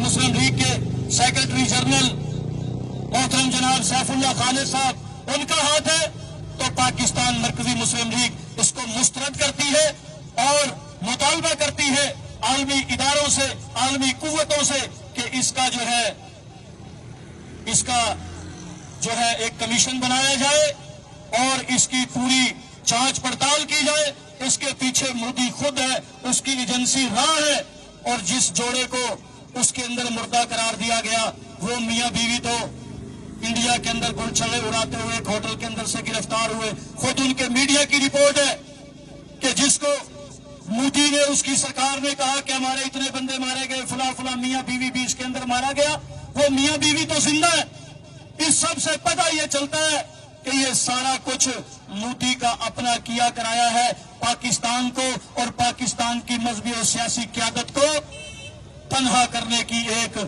मुस्लिम league के secretary general मोहतरम जनाब सैफुल्लाह खालिद साहब, उनका हाथ है, तो पाकिस्तान मरकजी मुस्लिम लीग इसको मुस्तरद करती है और मुतालबा करती है आलमी इदारों से, आलमी कुव्वतों से कि इसका जो है एक कमीशन बनाया जाए और इसकी पूरी जांच पड़ताल की जाए। इसके पीछे मोदी खुद है, उसकी एजेंसी राह है, और जिस जोड़े को उसके अंदर मुर्दा करार दिया गया वो मियां बीवी तो इंडिया के अंदर गुलछले उड़ाते हुए एक होटल के अंदर से गिरफ्तार हुए। खुद उनके मीडिया की रिपोर्ट है कि जिसको मोदी ने, उसकी सरकार ने कहा कि हमारे इतने बंदे मारे गए, फला फला मियां बीवी भी इसके अंदर मारा गया, वो मियां बीवी तो जिंदा है। इस सब से पता यह चलता है कि ये सारा कुछ मोदी का अपना किया कराया है पाकिस्तान को और पाकिस्तान की मजहबी और सियासी क़यादत को तनहा करने की एक